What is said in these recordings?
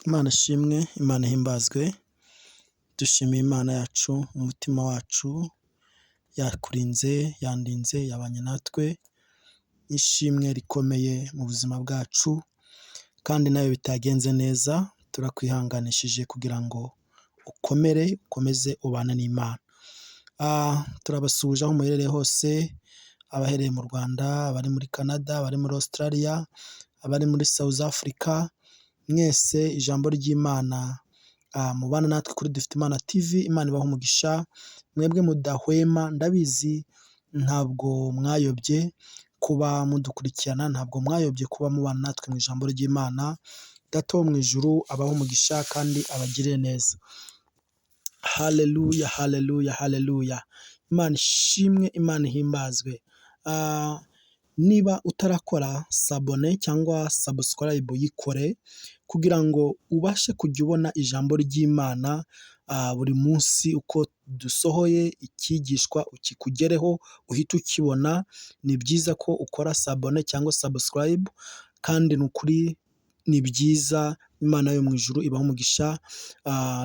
Imana ishimwe, Imana ihimbazwe, dushimiye Imana yacu mu mutima wacu, yakurinze, yandinze, yabanye natwe, ishimwe rikomeye mu buzima bwacu kandi nawe bitagenze neza, turakwihanganishije kugira ngo ukomeze ubane n'Imana. Turabasuhuje aho muherereye hose, abahereye mu Rwanda, abari muri Canada, abari muri Australia, abari muri South Africa, mwese ijambo ry'Imana mubana natwe kuri Dufite Imana TV, Imana ibahe umugisha, mwebwe mudahwema, ndabizi ntabwo mwayobye kuba mudukurikirana, ntabwo mwayobye kuba mubana natwe mu ijambo ry'Imana, Data wo mu ijuru abahe umugisha kandi abagirire neza. Haleluya, haleluya, haleluya. Imana ishimwe, Imana ihimbazwe. Niba utarakora sabone cyangwa subscribe yikore kugira ngo ubashe kujya ubona ijambo ry'Imana buri munsi uko dusohoye ikigishwa ukikugereho uhita ukibona. Ni byiza ko ukora sabone cyangwa subscribe kandi ni ukuri ni byiza. Imana yo mu ijuru ibahe umugisha.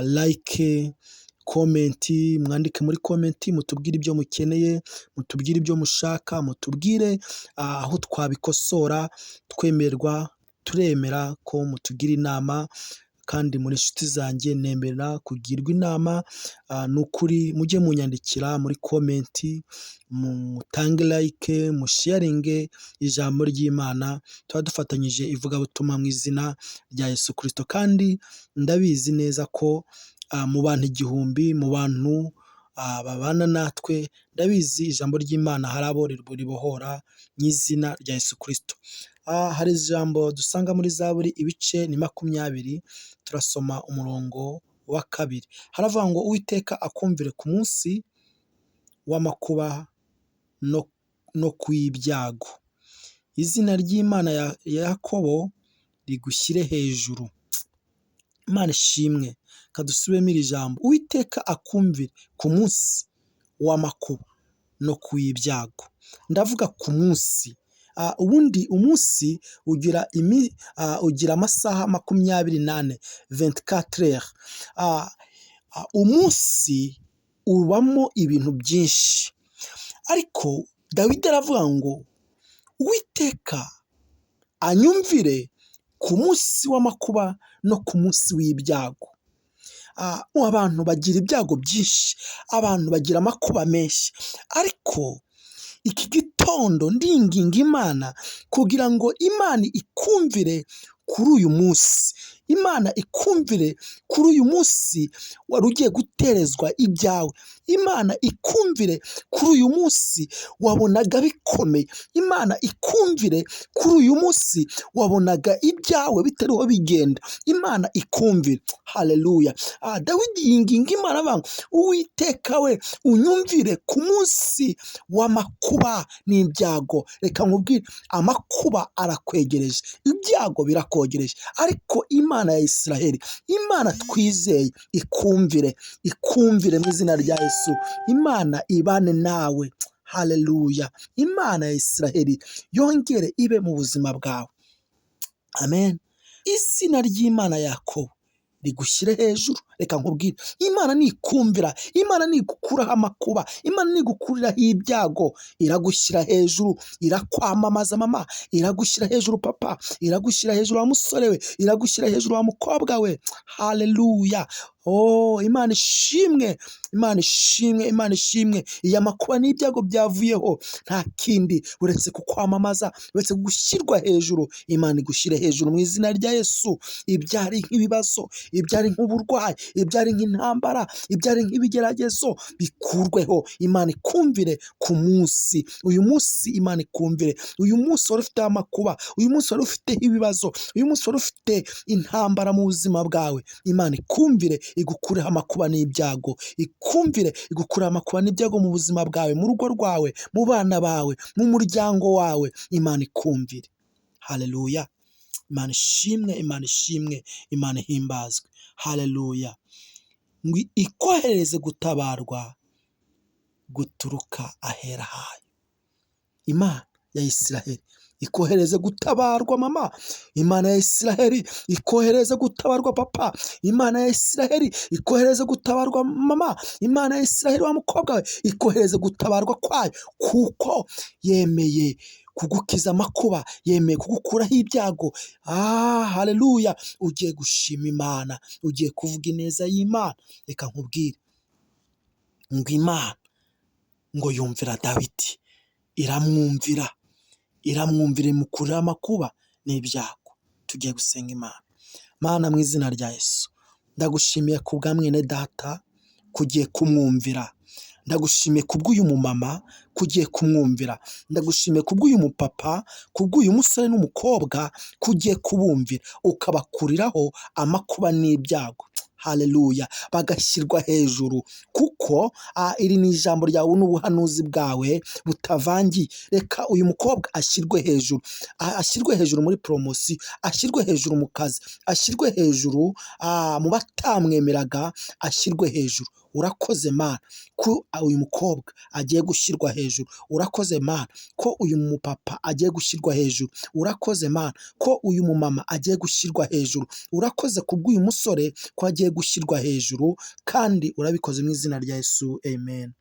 Like, komenti, mwandike muri komenti mutubwire ibyo mukeneye, mutubwire ibyo mushaka, mutubwire aho twabikosora, turemera ko mutugira inama kandi muri inshuti zanjye nemera kugirwa inama. Ni ukuri mujye munyandikira muri komenti, mutange like, musharinge ijambo ry'Imana, tuba dufatanyije ivugabutumwa mu izina rya Yesu Kristo. Kandi ndabizi neza ko mu bantu igihumbi, mu bantu babana natwe, ndabizi ijambo ry'Imana hari abo ribohora mu izina rya Yesu Kristo. Hari ijambo dusanga muri Zaburi ibice ni 20, turasoma umurongo wa 2. Haravuga ngo Uwiteka akumvire ku munsi w'amakuba no ku y'ibyago. Izina ry'Imana ya Yakobo rigushyire hejuru. Imana ishimwe. Kadusubiremo iri jambo, Uwiteka akumvire ku munsi w'amakuba no ku y'ibyago. Ndavuga ku munsi. Ubundi umunsi ugira amasaha 24, 24 heures. Umunsi ubamo ibintu byinshi, ariko Dawidi aravuga ngo Uwiteka anyumvire ku munsi w'amakuba no ku munsi w'ibyago. Abantu bagira ibyago byinshi, abantu bagira amakuba menshi, ariko iki gitondo ndinginga Imana kugira ngo Imana ikumvire kuri uyu munsi. Imana ikumvire kuri uyu munsi wari ugiye guterezwa ibyawe. Imana ikumvire kuri uyu munsi wabonaga bikomeye. Imana ikumvire kuri uyu munsi wabonaga ibyawe bitariho bigenda. Imana ikumvire. Haleluya. Dawidi yinginga Imana avuga ngo Uwiteka we unyumvire ku munsi w'amakuba n'ibyago. Reka nkubwire, amakuba arakwegereje, ibyago birakogereje, ariko Imana ya Isiraheli, Imana twizeye, ikumvire mu izina rya Yesu. Imana ibane nawe. Haleluya. Imana ya Isiraheli yongere ibe mu buzima bwawe. Amen. Izina ry'Imana Yakobo rigushyire hejuru. Reka nkubwire, Imana nikumvira, Imana nigukuraho amakuba, Imana nigukuriraho ibyago, iragushyira hejuru, irakwamamaza mama, iragushyira hejuru papa, iragushyira hejuru wa musore we, iragushyira hejuru wa mukobwa we. Haleluya. Imana ishimwe, Imana ishimwe, Imana ishimwe. Iyo amakuba n'ibyago byavuyeho, nta kindi uretse kukwamamaza, uretse gushyirwa hejuru. Imana igushyire hejuru mu izina rya Yesu. Ibyari nk'ibibazo, ibyari nk'uburwayi, ibyari nk'intambara, ibyari nk'ibigeragezo bikurweho. Imana ikumvire ku munsi. Uyu munsi Imana ikumvire. Uyu munsi wari ufite amakuba, uyu munsi wari ufite ibibazo, uyu munsi wari ufite intambara mu buzima bwawe, Imana ikumvire igukureho amakuba n'ibyago. Ikumvire igukureho amakuba n'ibyago mu buzima bwawe, mu rugo rwawe, mu bana bawe, mu muryango wawe. Imana ikumvire. Haleluya. Imana ishimwe, Imana ishimwe, Imana ihimbazwe. Haleluya. Ngo ikohereze gutabarwa guturuka ahera hayo. Imana ya Isiraheli ikohereze gutabarwa mama. Imana ya Isiraheli ikohereze gutabarwa papa. Imana ya Isiraheli ikohereze gutabarwa mama. Imana ya Isiraheli wa mukobwa we ikohereze gutabarwa kwayo, kuko yemeye kugukiza amakuba, yemeye kugukuraho ibyago. Haleluya! ugiye gushima Imana, ugiye kuvuga ineza y'Imana. Reka nkubwire ngo Imana ngo yumvira Dawidi, iramwumvira imukuriraho amakuba n'ibyago. Tugiye gusenga Imana. Mana, mu izina rya Yesu, ndagushimiye ku bwa mwene data kugiye kumwumvira. Ndagushimiye kubw'uyu mumama kugiye kumwumvira. Ndagushimiye kubw'uyu mupapa, kubw'uyu musore n'umukobwa kugiye kubumvira, ukabakuriraho amakuba n'ibyago. Haleluya! bagashyirwa hejuru, kuko iri ni ijambo ryawe n'ubuhanuzi bwawe butavangiye. Reka uyu mukobwa ashyirwe hejuru, ashyirwe hejuru muri poromosiyo, ashyirwe hejuru mu kazi, ashyirwe hejuru mu batamwemeraga, ashyirwe hejuru. Urakoze Mana ko uyu mukobwa agiye gushyirwa hejuru. Urakoze Mana ko uyu mupapa agiye gushyirwa hejuru. Urakoze Mana ko uyu mumama agiye gushyirwa hejuru. Urakoze kubw'uyu musore ko agiye gushyirwa hejuru, kandi urabikoze mu izina rya Yesu, amen.